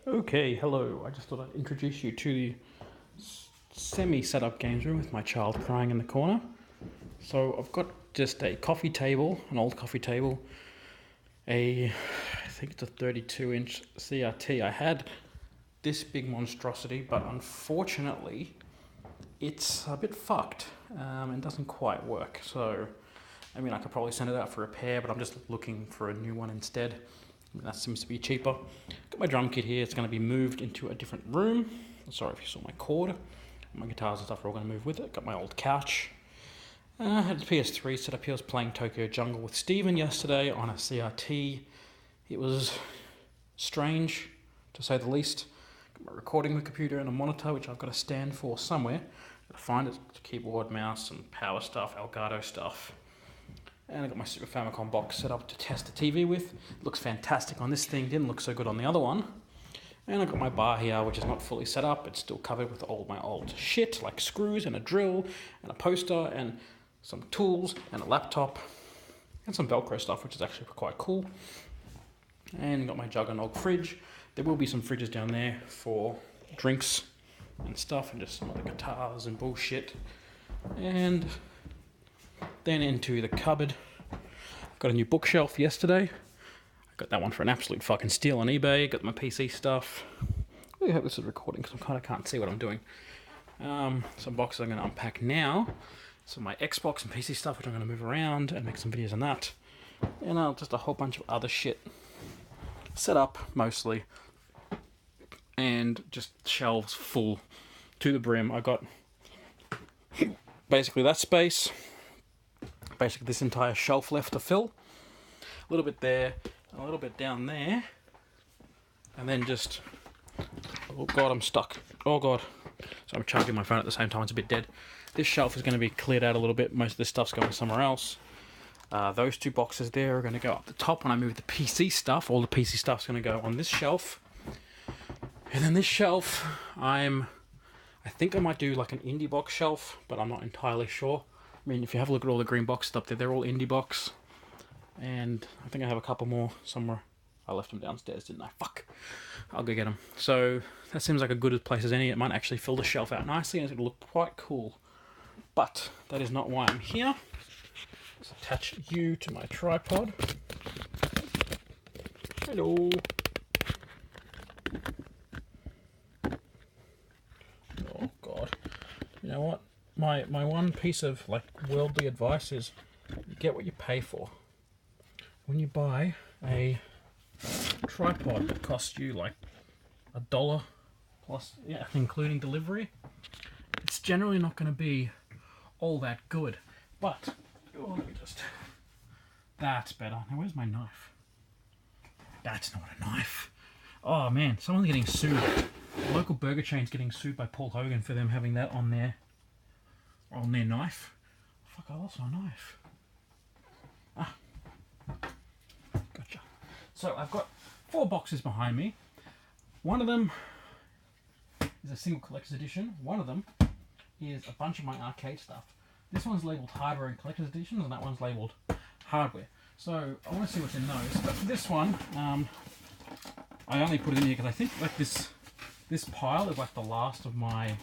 Okay, hello. I just thought I'd introduce you to the semi-set-up games room with my child crying in the corner. So I've got just a coffee table, an old coffee table, I think it's a 32-inch CRT. I had this big monstrosity, but unfortunately, it's a bit fucked and doesn't quite work. So, I mean, I could probably send it out for repair, but I'm just looking for a new one instead. That seems to be cheaper. Got my drum kit here. It's going to be moved into a different room. Sorry if you saw my cord. My guitars and stuff are all going to move with it. Got my old couch. I had the PS3 set up here. I was playing Tokyo Jungle with Steven yesterday on a CRT. It was strange, to say the least. Got my recording computer and a monitor, which I've got to stand for somewhere. Got to find it. Keyboard, mouse, and power stuff, Elgato stuff. And I got my Super Famicom box set up to test the TV with. It looks fantastic on this thing, didn't look so good on the other one. And I got my bar here, which is not fully set up. It's still covered with all my old shit, like screws and a drill and a poster and some tools and a laptop and some Velcro stuff, which is actually quite cool. And got my Juggernog fridge. There will be some fridges down there for drinks and stuff and just some other guitars and bullshit. And then into the cupboard. Got a new bookshelf yesterday. I got that one for an absolute fucking steal on eBay. Got my PC stuff. I really hope this is recording because I kind of can't see what I'm doing. Some boxes I'm going to unpack now. Some of my Xbox and PC stuff, which I'm going to move around and make some videos on that. And just a whole bunch of other shit. Set up, mostly. And just shelves full to the brim. I got basically that space. Basically this entire shelf left to fill. A little bit there, and a little bit down there. And then just... Oh god, I'm stuck. Oh god. So I'm charging my phone at the same time, it's a bit dead. This shelf is going to be cleared out a little bit. Most of this stuff's going somewhere else. Those two boxes there are going to go up the top when I move the PC stuff. All the PC stuff's going to go on this shelf. And then this shelf, I think I might do like an indie box shelf, but I'm not entirely sure. I mean, if you have a look at all the green boxes up there, they're all indie box. And I think I have a couple more somewhere. I left them downstairs, didn't I? Fuck. I'll go get them. So that seems like a good place as any. It might actually fill the shelf out nicely and it's going to look quite cool. But that is not why I'm here. Let's attach you to my tripod. Hello. Oh, God. You know what? My one piece of like worldly advice is you get what you pay for. When you buy a tripod that costs you like $1 plus, yeah, including delivery, it's generally not going to be all that good. But let me just. That's better. Now where's my knife? That's not a knife. Oh man, someone's getting sued. The local burger chain's getting sued by Paul Hogan for them having that on their knife. Fuck, I lost my knife. Gotcha. So I've got 4 boxes behind me. One of them is a single collector's edition. One of them is a bunch of my arcade stuff. This one's labelled hardware and collector's editions, and that one's labelled hardware. So I want to see what's in those. But for this one, I only put it in here because I think like this pile is like the last of my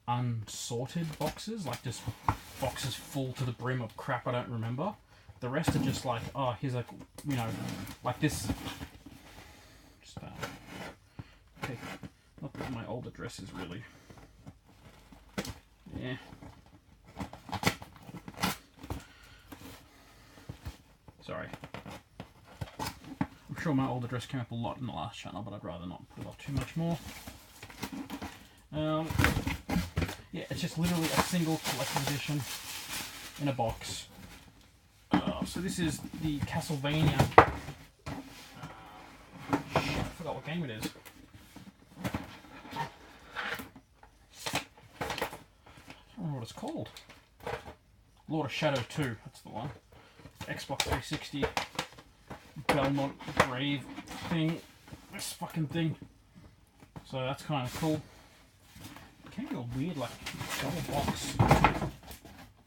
unsorted boxes, like just boxes full to the brim of crap I don't remember. The rest are just like, oh, here's like, you know, like this. Just okay, not that my old address is really. Yeah. Sorry. I'm sure my old address came up a lot in the last channel, but I'd rather not put it off too much more. Yeah, it's just literally a single collector's edition in a box. So this is the Castlevania. Shit, I forgot what game it is. I don't remember what it's called. Lord of Shadow 2, that's the one. Xbox 360. Belmont Brave thing. This fucking thing. So that's kind of cool. It can be a weird, like, double box.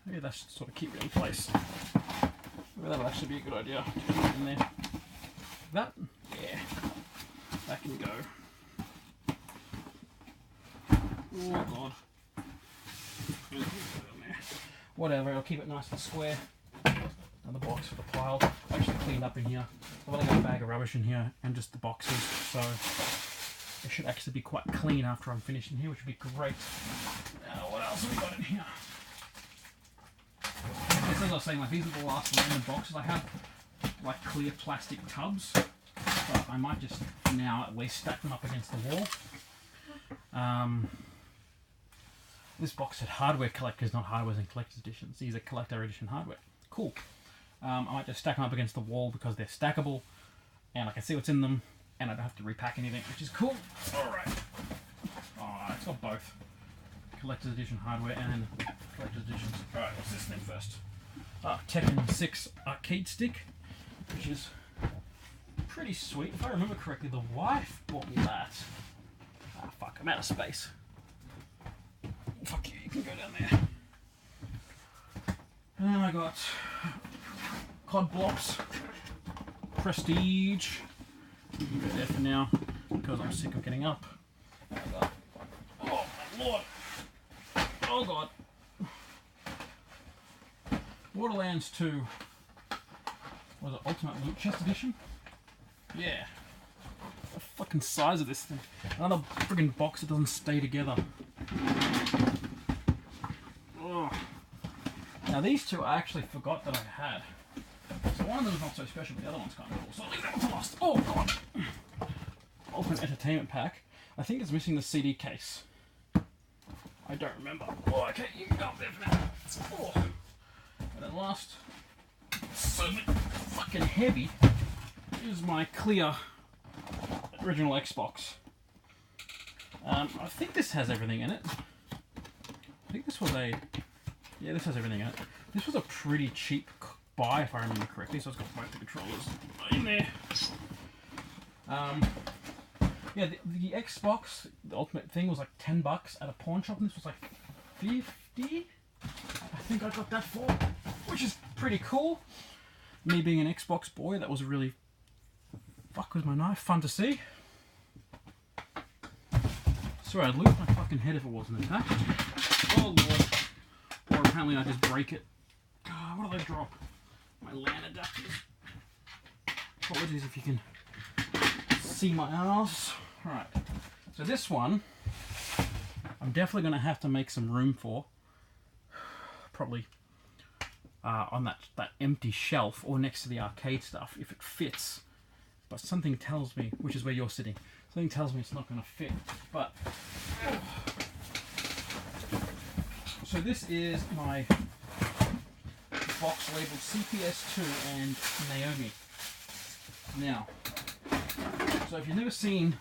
Maybe that should sort of keep it in place. Maybe that'll actually be a good idea to keep it in there. That, yeah. That can go. Oh god. Whatever, I'll keep it nice and square. Another box for the pile. I actually cleaned up in here. I've only got a bag of rubbish in here and just the boxes, so it should actually be quite clean after I'm finished in here, which would be great. Now, what else have we got in here? As I was saying, like, these are the last random boxes I have, like clear plastic tubs, but I might just, for now at least, stack them up against the wall. This box said hardware collectors, not hardwares and collector's editions. These are collector edition hardware. Cool. I might just stack them up against the wall because they're stackable, and I can see what's in them, and I don't have to repack anything, which is cool. Alright. Oh, it's got both. Collector's edition hardware and collector's editions. Alright, what's this thing first? Tekken 6 arcade stick, which is pretty sweet. If I remember correctly, the wife bought me that. Ah, fuck, I'm out of space. Fuck you can go down there. And then I got COD Blocks Prestige. You can go there for now because I'm sick of getting up. And I got, oh my lord! Oh god! Borderlands 2. Was it Ultimate Loot Chest Edition? Yeah. The fucking size of this thing. Another friggin' box that doesn't stay together. Oh. Now these two I actually forgot that I had. So one of them is not so special, but the other one's kind of cool. So I'll leave that one to last. Oh god! Ultimate Entertainment Pack. I think it's missing the CD case. I don't remember. Oh, okay, you can go up there for now. Oh. And then last, so fucking heavy, is my clear original Xbox. I think this has everything in it. I think this was a... Yeah, this has everything in it. This was a pretty cheap buy, if I remember correctly, so it's got both the controllers in there. Yeah, the Xbox, the Ultimate thing, was like $10 at a pawn shop, and this was like 50. I think I got that for, which is pretty cool. Me being an Xbox boy, that was really, fuck with my knife, fun to see. Sorry, I'd lose my fucking head if it wasn't attached. Oh lord. Or apparently I just break it. God, what did I drop? My LAN adapters. Apologies if you can see my ass. Alright, so this one, I'm definitely going to have to make some room for. Probably on that empty shelf or next to the arcade stuff if it fits, but something tells me, which is where you're sitting, something tells me it's not going to fit. But so this is my box labeled CPS2 and Naomi. Now, so if you've never seen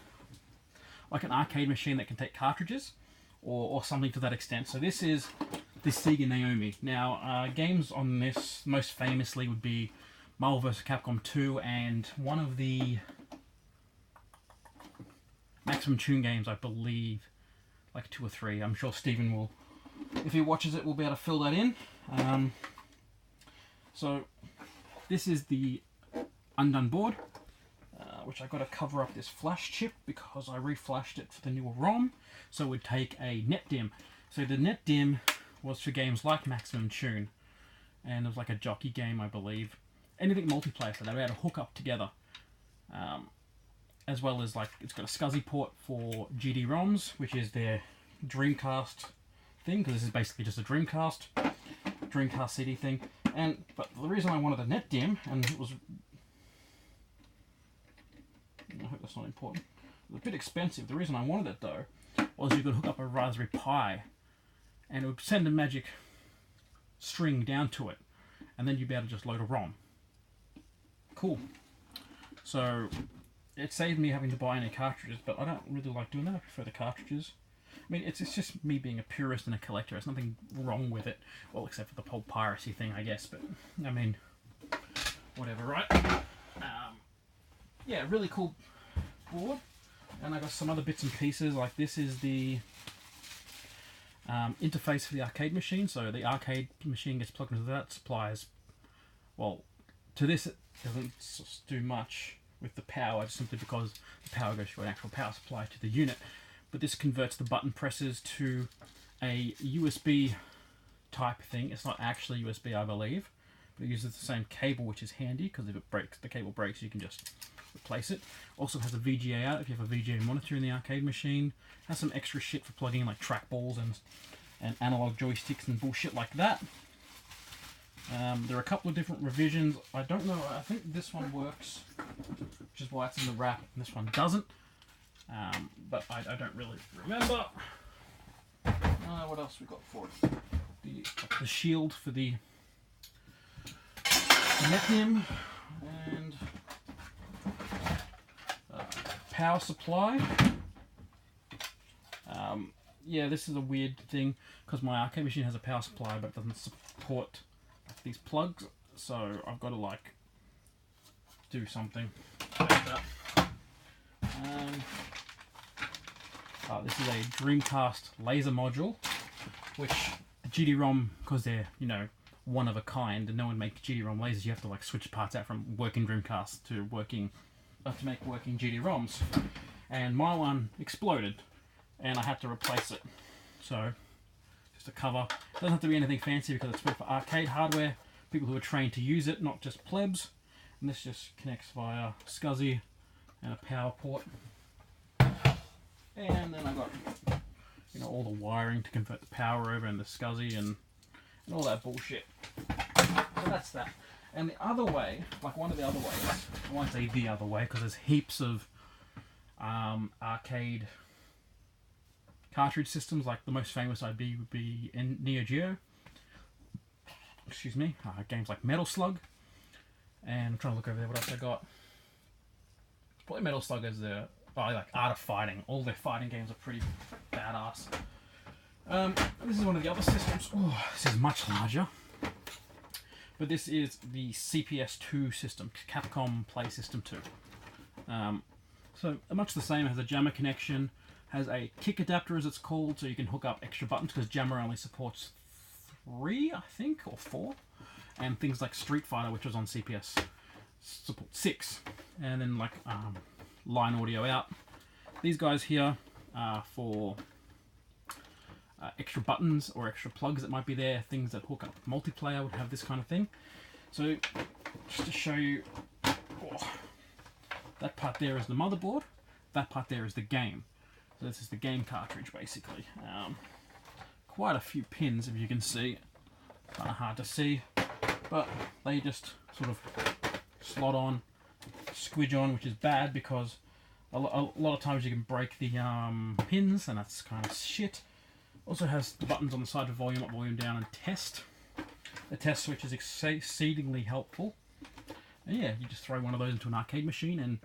like an arcade machine that can take cartridges or something to that extent, so this is the Sega Naomi. Now, games on this most famously would be Marvel vs. Capcom 2 and one of the Maximum Tune games, I believe, like 2 or 3. I'm sure Stephen will, if he watches it, will be able to fill that in. So, this is the undone board, which I got to cover up this flash chip because I reflashed it for the newer ROM. So we'd take a NetDim. So the NetDim was for games like Maximum Tune, and it was like a jockey game, I believe. Anything multiplayer, so they were able to hook up together. As well as, like, it's got a SCSI port for GD-ROMs, which is their Dreamcast thing, because this is basically just a Dreamcast CD thing. But the reason I wanted a NetDim, and it was, I hope that's not important, it was a bit expensive. The reason I wanted it though was you could hook up a Raspberry Pi and it would send a magic string down to it, and then you'd be able to just load a ROM. Cool. So it saved me having to buy any cartridges, but I don't really like doing that. I prefer the cartridges. I mean, it's just me being a purist and a collector. There's nothing wrong with it. Well, except for the whole piracy thing, I guess. But, I mean, whatever, right? Yeah, really cool board. And I got some other bits and pieces. Like, this is the interface for the arcade machine. So the arcade machine gets plugged into that. Supplies, well, to this it doesn't do much. with the power, simply because the power goes through an actual power supply to the unit. But this converts the button presses to a USB type thing. It's not actually USB, I believe, but it uses the same cable, which is handy because if it breaks, the cable breaks, you can just replace it. Also has a VGA out if you have a VGA monitor in the arcade machine. Has some extra shit for plugging in like trackballs and analog joysticks and bullshit like that. There are a couple of different revisions. I don't know, I think this one works, which is why it's in the wrap, and this one doesn't. But I don't really remember. What else we got for it? The shield for the Netnim, and power supply. Yeah, this is a weird thing because my arcade machine has a power supply but it doesn't support these plugs, so I've got to like do something like that. This is a Dreamcast laser module, which the GD-ROM, because they're, you know, one of a kind and no one makes GD-ROM lasers, you have to like switch parts out from working Dreamcast to make working GD-ROMs. And my one exploded and I had to replace it. So just a cover. It doesn't have to be anything fancy because it's meant for arcade hardware, people who are trained to use it, not just plebs. And this just connects via SCSI and a power port. And then I've got, you know, all the wiring to convert the power over and the SCSI and all that bullshit. So that's that. And the other way, like one of the other ways, I won't say the other way because there's heaps of arcade cartridge systems. Like the most famous would be in Neo Geo. Excuse me. Games like Metal Slug. And I'm trying to look over there what else I got. Probably Metal Slug as the like Art of Fighting. All their fighting games are pretty badass. This is one of the other systems. Oh, this is much larger. But this is the CPS2 system, Capcom Play System 2. So much the same, has a JAMMA connection, has a kick adapter as it's called, so you can hook up extra buttons because JAMMA only supports 3, I think, or 4. And things like Street Fighter, which was on CPS, support 6. And then like line audio out. These guys here are for extra buttons or extra plugs that might be there, things that hook up multiplayer would have this kind of thing. So just to show you, that part there is the motherboard, that part there is the game. So this is the game cartridge basically. Quite a few pins, if you can see, kind of hard to see, but they just sort of slot on, squidge on, which is bad because a lot of times you can break the pins and that's kind of shit. Also has the buttons on the side for volume up, volume down, and test. The test switch is exceedingly helpful. And yeah, you just throw one of those into an arcade machine and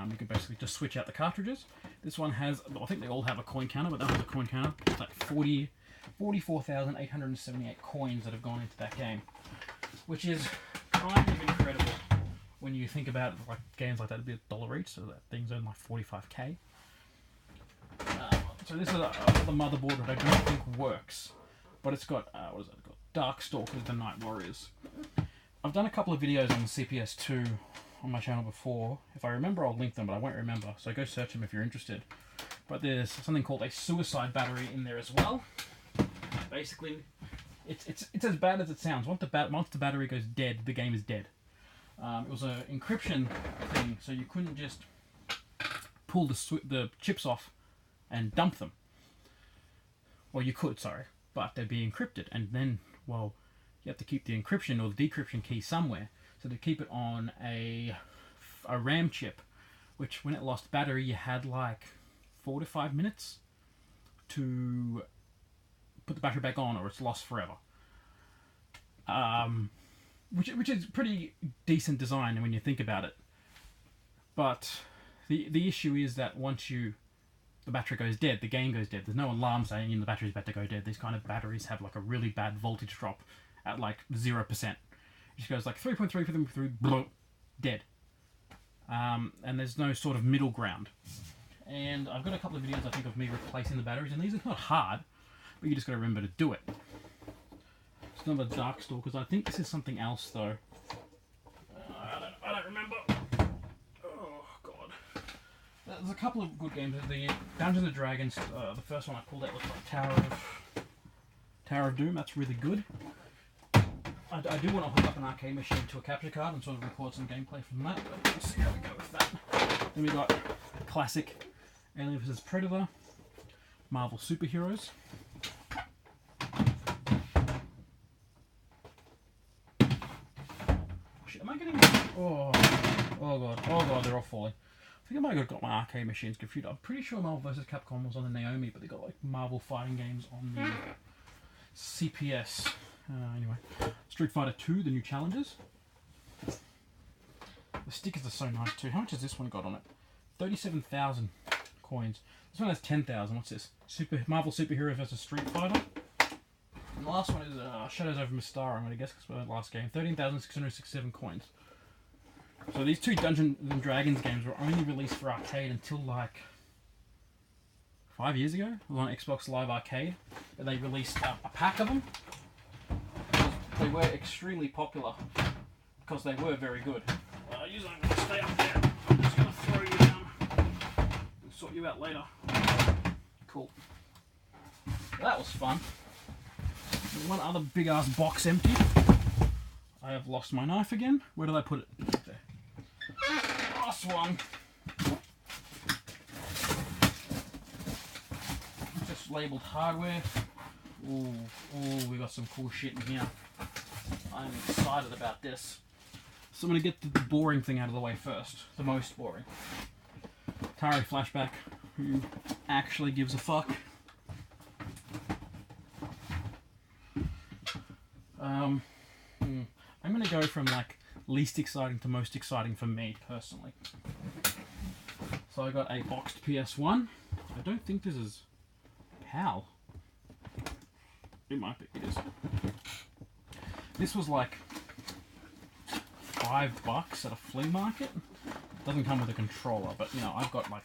you can basically just switch out the cartridges. This one has, I think they all have a coin counter, but that has a coin counter. It's like 44,878 coins that have gone into that game, which is kind of incredible when you think about it. Like games like that would be $1 each, so that thing's only like 45k. So this is the motherboard that I don't think works, but it's got, what is it got? Darkstalkers, the Night Warriors. I've done a couple of videos on the CPS2 on my channel before. If I remember, I'll link them, but I won't remember, so go search them if you're interested. But there's something called a suicide battery in there as well. Basically, it's as bad as it sounds. Once the battery goes dead, the game is dead. It was an encryption thing, so you couldn't just pull the chips off and dump them. Well, you could, sorry, but they'd be encrypted, and then, well, you have to keep the encryption or the decryption key somewhere. So to keep it on a RAM chip, which when it lost battery, you had like 4 to 5 minutes to put the battery back on, or it's lost forever. Which is pretty decent design when you think about it. But the issue is that once the battery goes dead, the game goes dead. There's no alarm saying the battery's about to go dead. These kind of batteries have like a really bad voltage drop at like 0%. It just goes like 3.3, dead. And there's no sort of middle ground. And I've got a couple of videos, I think, of me replacing the batteries, and these are not hard, but you just got to remember to do it. It's another Darkstalkers. I think this is something else though. I don't remember. there's a couple of good games. The Dungeons and Dragons, the first one I pulled out was like Tower of Doom. That's really good. I do want to hook up an arcade machine to a capture card and sort of record some gameplay from that, but we'll see how we go with that. Then we got classic Alien vs Predator, Marvel Superheroes. Shit, am I getting... Oh god, they're all falling. I think I might have got my arcade machines confused. I'm pretty sure Marvel vs Capcom was on the Naomi, but they got like Marvel fighting games on the CPS. Anyway, Street Fighter 2, the new challenges. The stickers are so nice too. How much has this one got on it? 37,000 coins. This one has 10,000. What's this? Marvel Superheroes vs Street Fighter. And the last one is Shadows over Mystara, I'm going to guess, because we're the last game. 13,667 coins. So these two Dungeons and Dragons games were only released for arcade until like 5 years ago. It was on Xbox Live Arcade. But they released a pack of them. They were extremely popular because they were very good. Usually I'm going to stay up there. I'm just going to throw you down and sort you out later. Cool. That was fun. One other big ass box empty. I have lost my knife again. Where did I put it? There. Last one. Just labelled hardware. Ooh, we got some cool shit in here. I'm excited about this. So I'm going to get the boring thing out of the way first. The most boring. Atari Flashback. Who actually gives a fuck? I'm going to go from like least exciting to most exciting for me personally. So I got a boxed PS1. I don't think this is PAL. It might be. It is. This was like $5 at a flea market. Doesn't come with a controller, but you know I've got like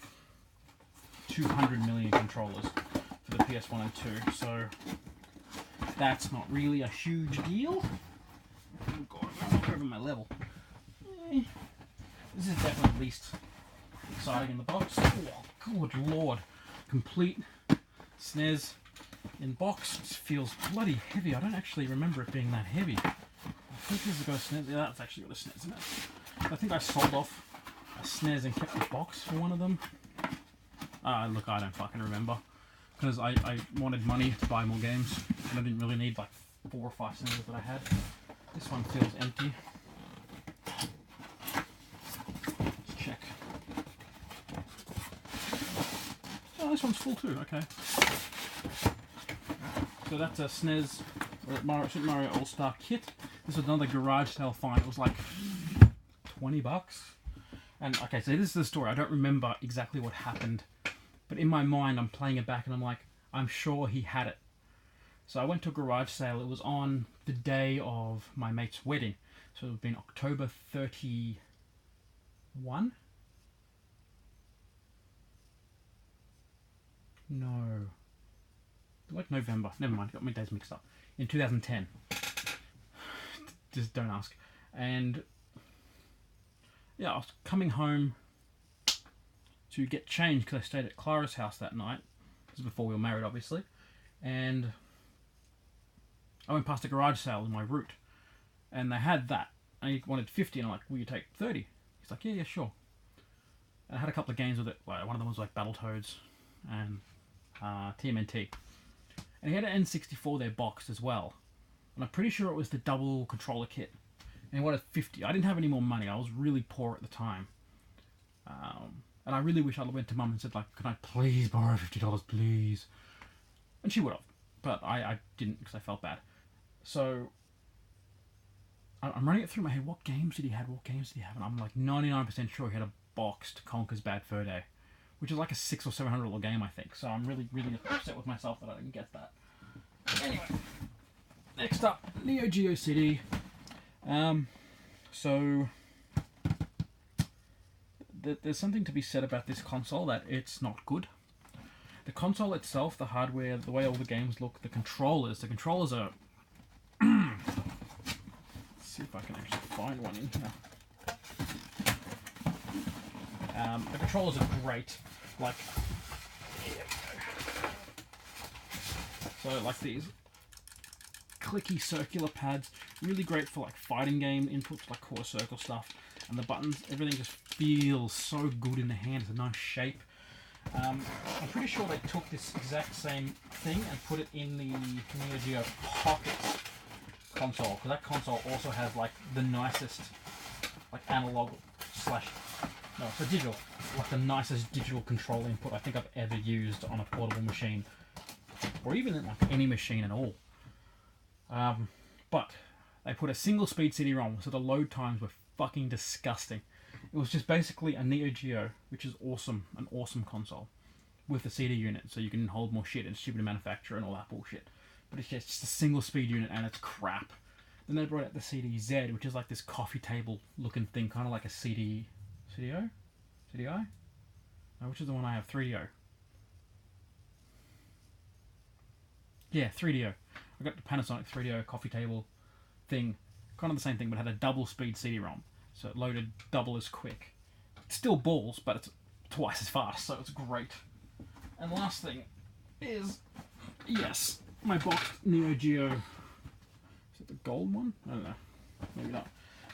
200 million controllers for the PS1 and 2, so that's not really a huge deal. Oh god, I'm not over my level. This is definitely least exciting in the box. Oh, good lord. Complete SNES in box. It feels bloody heavy. I don't actually remember it being that heavy. I think this has got a SNES. Yeah, that's actually got a SNES in it. I think I sold off a SNES and kept the box for one of them. Look, I don't fucking remember. Because I wanted money to buy more games. And I didn't really need like 4 or 5 SNESs that I had. This one feels empty. Let's check. Oh, this one's full too. Okay. So that's a SNES Super Mario All-Star kit. This is another garage sale find. It was like $20. And okay, so this is the story. I don't remember exactly what happened, but in my mind, I'm playing it back and I'm like, I'm sure he had it. So I went to a garage sale. It was on the day of my mate's wedding. So it would have been October 31? No. Like November. Never mind, got my days mixed up. In 2010. Just don't ask. And yeah, I was coming home to get changed because I stayed at Clara's house that night. This is before we were married, obviously. And I went past a garage sale in my route. And they had that. And he wanted 50, and I'm like, will you take 30? He's like, yeah, sure. And I had a couple of games with it. Like, one of them was like Battletoads and TMNT. And he had an N64 there boxed as well. And I'm pretty sure it was the double controller kit. And he wanted 50. I didn't have any more money. I was really poor at the time. And I really wish I went to Mum and said, like, can I please borrow $50, please? And she would have. But I didn't because I felt bad. So I'm running it through my head. What games did he have? What games did he have? And I'm like 99% sure he had a boxed Conker's Bad Fur Day, which is like a $600 or $700 game, I think. So I'm really, really upset with myself that I didn't get that. Anyway, next up, Neo Geo CD. So there's something to be said about this console, that it's not good. The console itself, the hardware, the way all the games look, the controllers are... Let's see if I can actually find one in here. The controllers are great. Like, so like these clicky circular pads, really great for like fighting game inputs, like quarter circle stuff. And the buttons, everything just feels so good in the hand. It's a nice shape. I'm pretty sure they took this exact same thing and put it in the Neo Geo Pocket console, because that console also has like the nicest like analog slash no, it's a digital, like the nicest digital control input I think I've ever used on a portable machine, or even in like any machine at all. But they put a single speed CD-ROM, so the load times were fucking disgusting. It was just basically a Neo Geo, which is awesome, an awesome console, with a CD unit, so you can hold more shit and it's cheaper to manufacture and all that bullshit. But it's just a single speed unit and it's crap. Then they brought out the CD-Z, which is like this coffee table looking thing, kind of like a CDO? CDI? No, which is the one I have? 3DO. Yeah, 3DO. I got the Panasonic 3DO coffee table thing, kind of the same thing, but it had a double speed CD-ROM, so it loaded double as quick. It's still balls, but it's twice as fast, so it's great. And the last thing is, yes, my boxed Neo Geo. Is it the gold one? I don't know. Maybe not.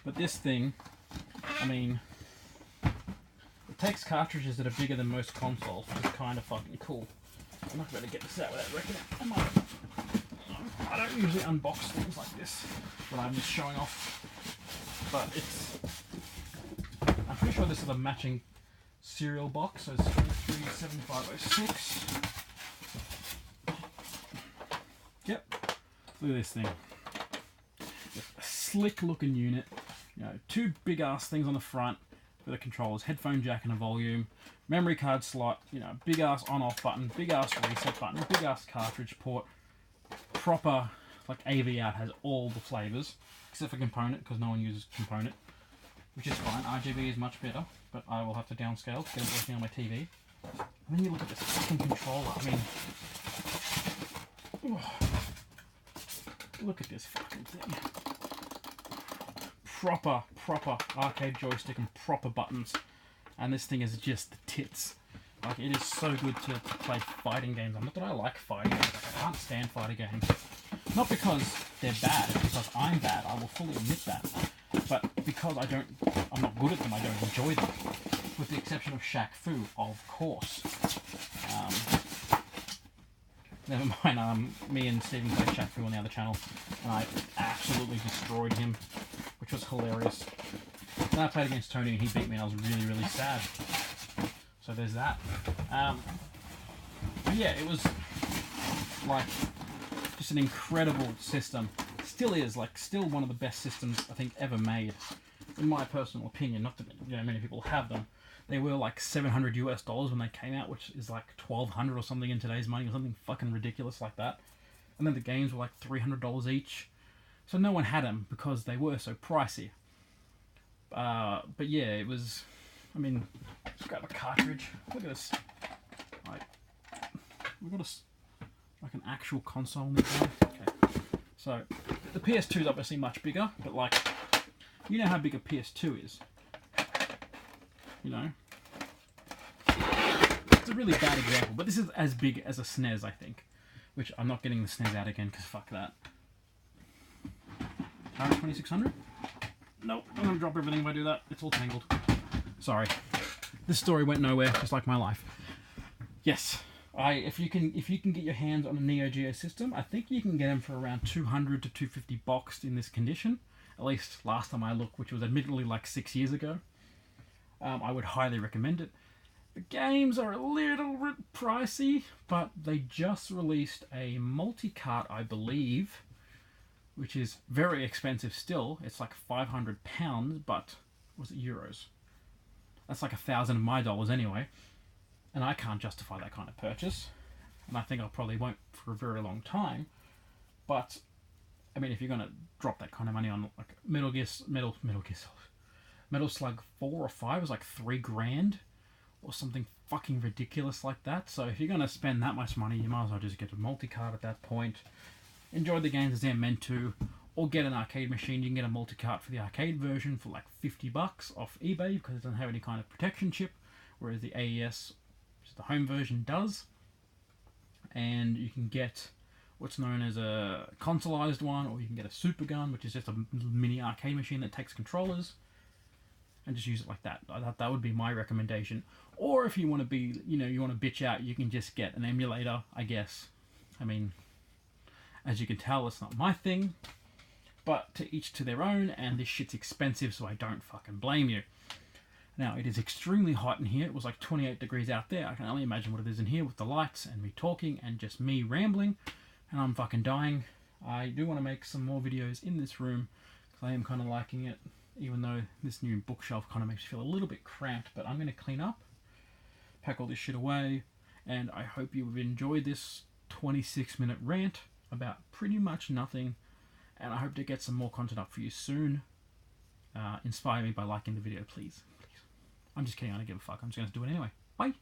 But this thing, I mean, it takes cartridges that are bigger than most consoles, which is kind of fucking cool. I'm not going to get this out without wrecking it. I don't usually unbox things like this when I'm just showing off, but I'm pretty sure this is a matching serial box, so it's 737506. Yep, look at this thing. A slick looking unit, you know, two big ass things on the front for the controllers, headphone jack and a volume, memory card slot, you know, big ass on off button, big ass reset button, big ass cartridge port, proper like AV out, has all the flavors except for component, because no one uses component, which is fine. RGB is much better, but I will have to downscale to get it working on my TV. And then you look at this fucking controller. I mean, look at this fucking thing. Proper arcade joystick and proper buttons, and this thing is just the tits. Like, it is so good to play fighting games. Not that I like fighting games, like, I can't stand fighting games. Not because they're bad, it's because I'm bad, I will fully admit that. But because I'm not good at them, I don't enjoy them. With the exception of Shaq Fu, of course. Never mind, me and Stephen played Shaq Fu on the other channel, and I absolutely destroyed him, which was hilarious. Then I played against Tony and he beat me and I was really, really sad. So there's that. But yeah, it was like just an incredible system. Still is, like, still one of the best systems I think ever made, in my personal opinion. Not that, you know, many people have them. They were like $700 US when they came out, which is like $1,200 or something in today's money, or something fucking ridiculous like that. And then the games were like $300 each. So no one had them because they were so pricey. But yeah, it was. I mean, let's grab a cartridge. Look at this. Like, we've got like an actual console in there. Okay. So the PS2 is obviously much bigger, but like, you know how big a PS2 is. You know, it's a really bad example, but this is as big as a SNES, I think. Which I'm not getting the SNES out again because fuck that. Current 2600? Nope, I'm gonna drop everything if I do that. It's all tangled. Sorry. This story went nowhere, just like my life. Yes, if you can get your hands on a Neo Geo system, I think you can get them for around $200 to $250 boxed in this condition. At least last time I looked, which was admittedly like 6 years ago. I would highly recommend it. The games are a little bit pricey, but they just released a multi-cart, I believe, which is very expensive still. It's like £500, but was it euros? That's like 1,000 of my dollars anyway, and I can't justify that kind of purchase, and I think I probably won't for a very long time. But I mean, if you're gonna drop that kind of money on like Metal Slug 4 or 5 was like $3,000 or something fucking ridiculous like that. So if you're gonna spend that much money, you might as well just get a multi-cart at that point. Enjoy the games as they're meant to, or get an arcade machine. You can get a multi-cart for the arcade version for like $50 off eBay because it doesn't have any kind of protection chip. whereas the AES, which is the home version, does. And you can get what's known as a consoleized one, or you can get a super gun, which is just a mini arcade machine that takes controllers, and just use it like that. That would be my recommendation. Or if you want to be, you want to bitch out, you can just get an emulator, I guess. I mean, as you can tell, it's not my thing, but to each to their own, and this shit's expensive, so I don't fucking blame you. Now, it is extremely hot in here. It was like 28 degrees out there. I can only imagine what it is in here with the lights and me talking and just me rambling, and I'm fucking dying. I do want to make some more videos in this room, because I am kind of liking it, even though this new bookshelf kind of makes me feel a little bit cramped. But I'm going to clean up, pack all this shit away, and I hope you've enjoyed this 26-minute rant about pretty much nothing, and I hope to get some more content up for you soon. Inspire me by liking the video, please. I'm just kidding, I don't give a fuck. I'm just going to do it anyway. Bye!